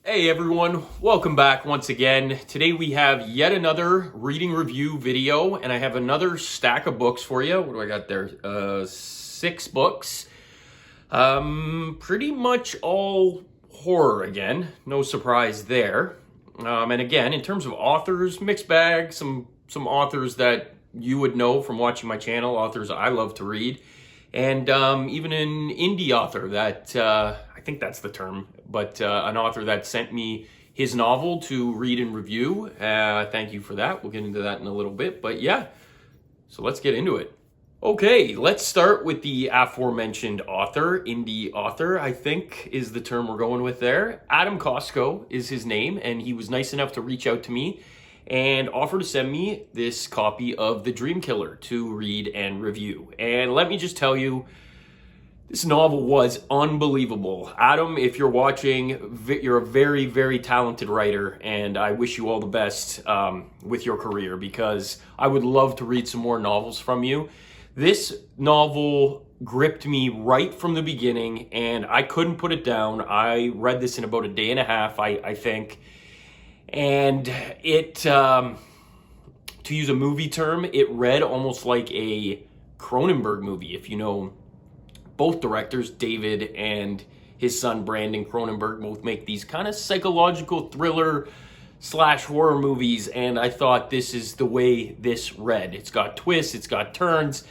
Hey everyone, welcome back once again. Today we have yet another reading review video, and I have another stack of books for you. What do I got there? 6 books. Pretty much all horror again. No surprise there. And again, in terms of authors, mixed bag. Some authors that you would know from watching my channel, authors I love to read, and even an indie author that I think that's the term, but an author that sent me his novel to read and review. Thank you for that. We'll get into that in a little bit, but yeah, so let's get into it. Okay, let's start with the aforementioned author, indie author, I think is the term we're going with there. Adam Costco is his name, and he was nice enough to reach out to me and offer to send me this copy of The Dream Killer to read and review. And let me just tell you, this novel was unbelievable. Adam, if you're watching, you're a very, very talented writer, and I wish you all the best with your career, because I would love to read some more novels from you. This novel gripped me right from the beginning, and I couldn't put it down. I read this in about a day and a half, I think. And it, to use a movie term, it read almost like a Cronenberg movie. If you know both directors, David and his son Brandon Cronenberg, both make these kind of psychological thriller / horror movies, and I thought this is the way this read. It's got twists, it's got turns,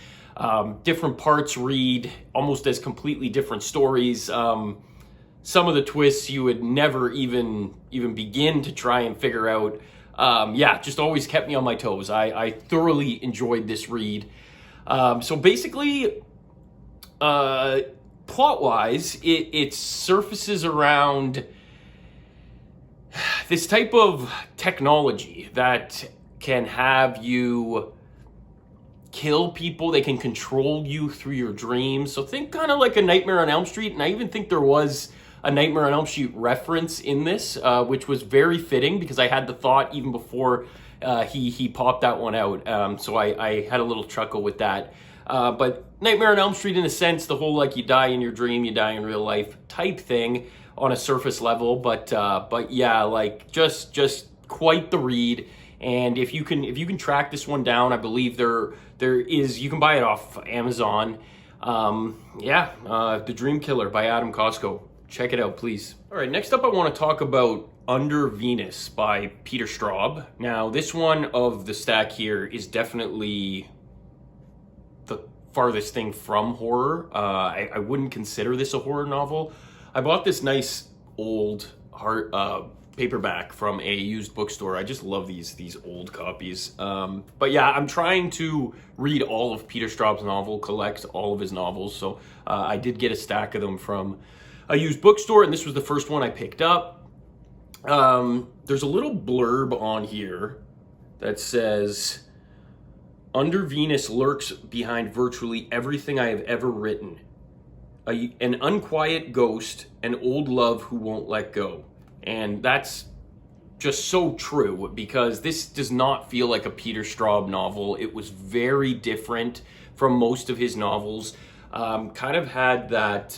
different parts read almost as completely different stories. Some of the twists you would never even begin to try and figure out. Just always kept me on my toes. I thoroughly enjoyed this read. So basically, plot-wise, it surfaces around this type of technology that can have you kill people. They can control you through your dreams. So think kind of like a Nightmare on Elm Street, and I even think there was a Nightmare on Elm Street reference in this, which was very fitting because I had the thought even before he popped that one out. So I had a little chuckle with that. But Nightmare on Elm Street, in a sense, the whole like you die in your dream, you die in real life type thing on a surface level. But yeah, like just quite the read. And if you can track this one down, I believe there is, you can buy it off Amazon. The Dream Killer by Adam Costco. Check it out, please. All right, next up I want to talk about Under Venus by Peter Straub. Now, this one of the stack here is definitely the farthest thing from horror. I wouldn't consider this a horror novel. I bought this nice old paperback from a used bookstore. I just love these old copies. But yeah, I'm trying to read all of Peter Straub's novel, collect all of his novels. So I did get a stack of them from a used bookstore, and this was the first one I picked up. There's a little blurb on here that says, "Under Venus lurks behind virtually everything I have ever written. An unquiet ghost, an old love who won't let go." And that's just so true, because this does not feel like a Peter Straub novel. It was very different from most of his novels. Kind of had that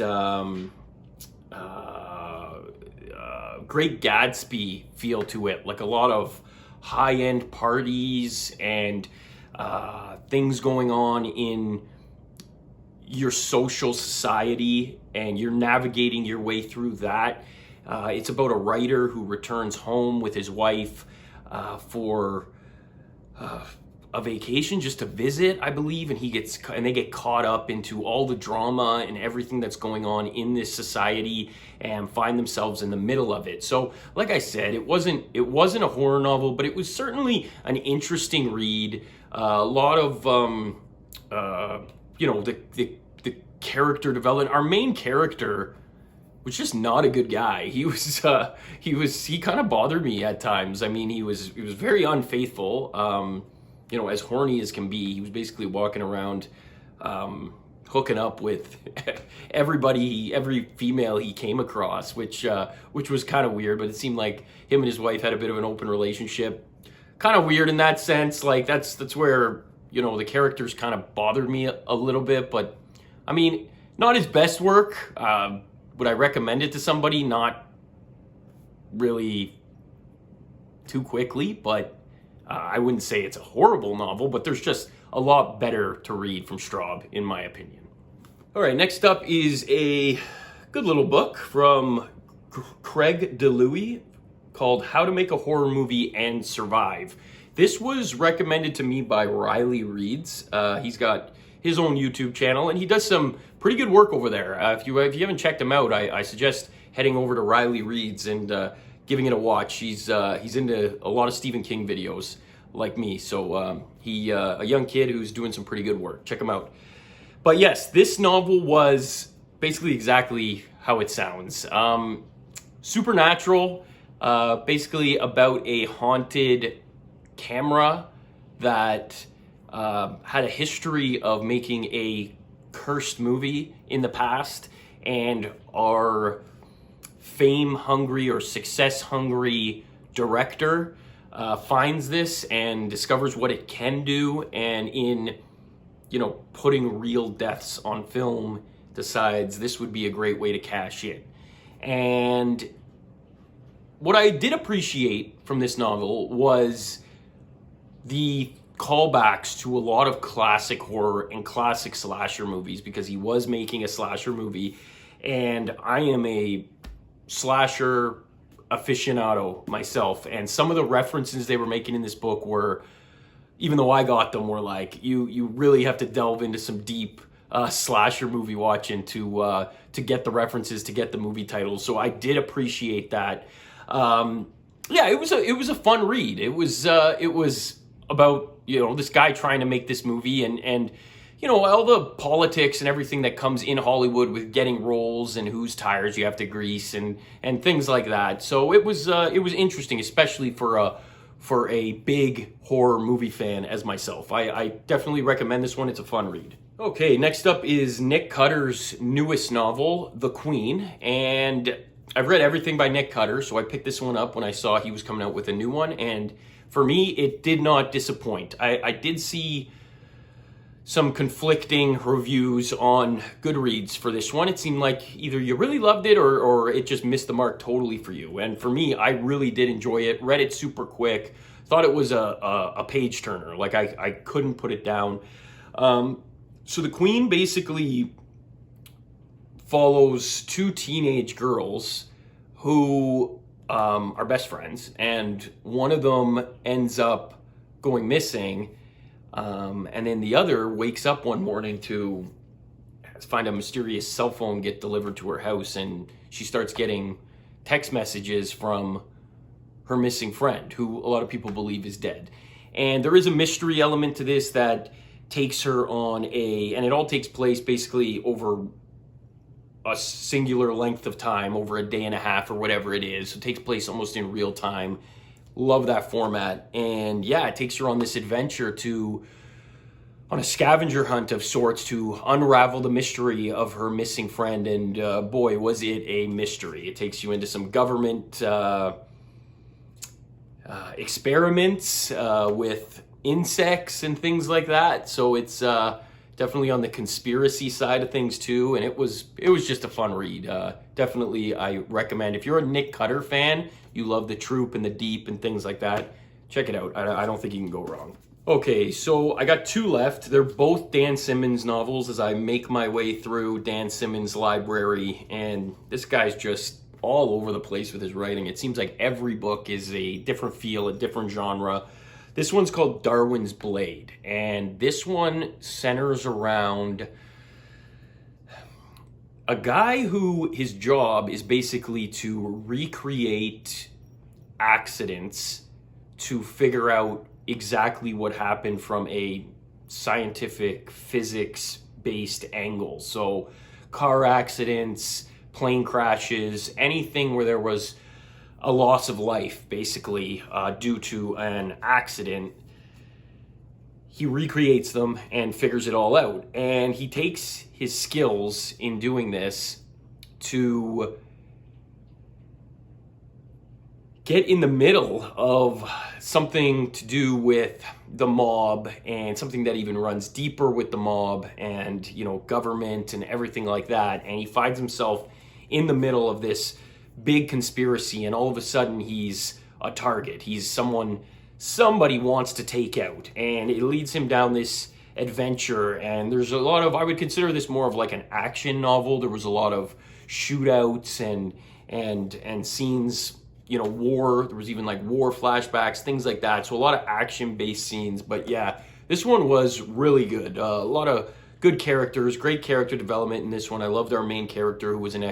Great Gatsby feel to it, like a lot of high-end parties and things going on in your social society, and you're navigating your way through that. It's about a writer who returns home with his wife for a vacation, just to visit, I believe, and they get caught up into all the drama and everything that's going on in this society, and find themselves in the middle of it. So, like I said, it wasn't a horror novel, but it was certainly an interesting read. A lot of the character development. Our main character was just not a good guy. He kind of bothered me at times. I mean, he was very unfaithful. As horny as can be. He was basically walking around hooking up with every female he came across, which was kind of weird, but it seemed like him and his wife had a bit of an open relationship. Kind of weird in that sense. Like that's where, the characters kind of bothered me a little bit, but I mean, not his best work. Would I recommend it to somebody? Not really too quickly, but I wouldn't say it's a horrible novel, but there's just a lot better to read from Straub, in my opinion. All right, next up is a good little book from Craig DeLuey called How to Make a Horror Movie and Survive. This was recommended to me by Riley Reads. He's got his own YouTube channel, and he does some pretty good work over there. If you haven't checked him out, I suggest heading over to Riley Reads and giving it a watch. He's into a lot of Stephen King videos like me, so he a young kid who's doing some pretty good work. Check him out. But yes, this novel was basically exactly how it sounds. Supernatural, basically about a haunted camera that had a history of making a cursed movie in the past, and our fame-hungry or success-hungry director finds this and discovers what it can do, and in, putting real deaths on film, decides this would be a great way to cash in. And what I did appreciate from this novel was the callbacks to a lot of classic horror and classic slasher movies, because he was making a slasher movie, and I am a slasher aficionado myself, and some of the references they were making in this book were, even though I got them, were like, you really have to delve into some deep slasher movie watching to get the references, to get the movie titles. So I did appreciate that. Yeah, it was a fun read. It was about, this guy trying to make this movie, and all the politics and everything that comes in Hollywood with getting roles and whose tires you have to grease and things like that. So it was interesting, especially for a big horror movie fan as myself. I definitely recommend this one. It's a fun read. Okay, next up is Nick Cutter's newest novel, The Queen, and I've read everything by Nick Cutter, so I picked this one up when I saw he was coming out with a new one, and for me, it did not disappoint. I did see some conflicting reviews on Goodreads for this one. It seemed like either you really loved it or it just missed the mark totally for you. And for me, I really did enjoy it. Read it super quick. Thought it was a page turner. Like I couldn't put it down. So The Queen basically follows two teenage girls who are best friends, and one of them ends up going missing, and then the other wakes up one morning to find a mysterious cell phone get delivered to her house, and she starts getting text messages from her missing friend, who a lot of people believe is dead. And there is a mystery element to this that takes her on and it all takes place basically over a singular length of time, over a day and a half or whatever it is. It takes place almost in real time. Love that format. And yeah, it takes her on this adventure on a scavenger hunt of sorts to unravel the mystery of her missing friend. And boy, was it a mystery. It takes you into some government experiments with insects and things like that. So it's definitely on the conspiracy side of things too, and it was just a fun read. Definitely, I recommend. If you're a Nick Cutter fan, you love the troop and the deep and things like that, check it out. I don't think you can go wrong. Okay, so I got two left. They're both Dan Simmons novels as I make my way through Dan Simmons' library, and this guy's just all over the place with his writing. It seems like every book is a different feel, a different genre. This one's called Darwin's Blade, and this one centers around a guy who his job is basically to recreate accidents to figure out exactly what happened from a scientific physics-based angle. So car accidents, plane crashes, anything where there was a loss of life, basically, due to an accident. He recreates them and figures it all out. And he takes his skills in doing this to get in the middle of something to do with the mob, and something that even runs deeper with the mob and, government and everything like that. And he finds himself in the middle of this big conspiracy, and all of a sudden he's a target. He's somebody wants to take out, and it leads him down this adventure. And there's a lot of, I would consider this more of like an action novel. There was a lot of shootouts and scenes, you know, war. There was even like war flashbacks, things like that. So a lot of action-based scenes. But yeah, this one was really good. A lot of good characters, great character development in this one. I loved our main character, who was an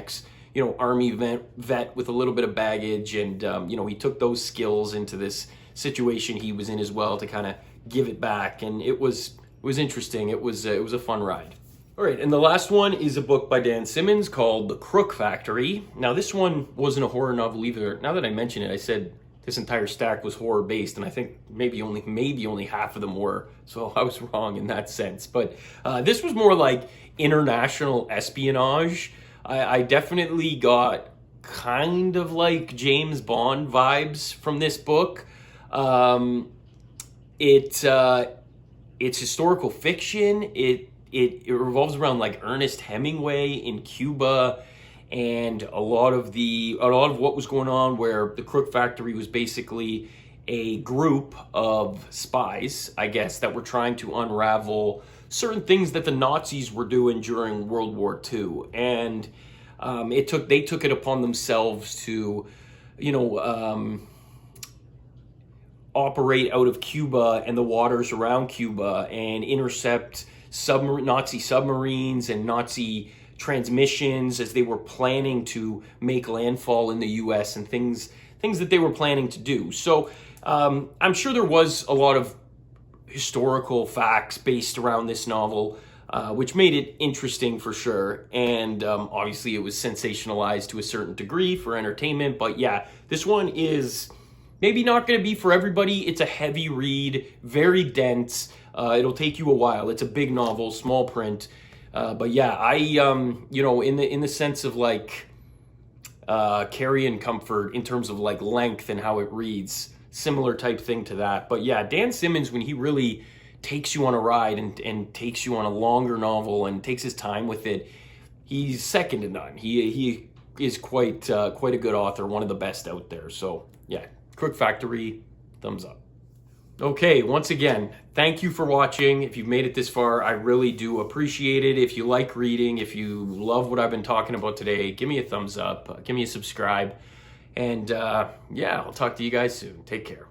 Army vet with a little bit of baggage, and he took those skills into this situation he was in as well to kind of give it back, and it was interesting. It was a fun ride. All right, and the last one is a book by Dan Simmons called The Crook Factory. Now, this one wasn't a horror novel either. Now that I mention it, I said this entire stack was horror based, and I think maybe only half of them were, so I was wrong in that sense. But this was more like international espionage. I definitely got kind of like James Bond vibes from this book. It's historical fiction. It revolves around like Ernest Hemingway in Cuba, and a lot of what was going on, where the Crook Factory was basically a group of spies, I guess, that were trying to unravel certain things that the Nazis were doing during World War II. And they took it upon themselves to, operate out of Cuba and the waters around Cuba and intercept Nazi submarines and Nazi transmissions as they were planning to make landfall in the U.S. and things that they were planning to do. So I'm sure there was a lot of historical facts based around this novel, which made it interesting for sure. And obviously it was sensationalized to a certain degree for entertainment. But yeah, this one is maybe not going to be for everybody. It's a heavy read, very dense. It'll take you a while. It's a big novel, small print. But yeah, I in the sense of like carrying comfort in terms of like length and how it reads, similar type thing to that. But yeah, Dan Simmons, when he really takes you on a ride and takes you on a longer novel and takes his time with it, he's second to none. He is quite a good author, one of the best out there. So yeah, Crook Factory, thumbs up. Okay, once again, thank you for watching. If you've made it this far, I really do appreciate it. If you like reading, if you love what I've been talking about today, give me a thumbs up, give me a subscribe, and yeah, I'll talk to you guys soon. Take care.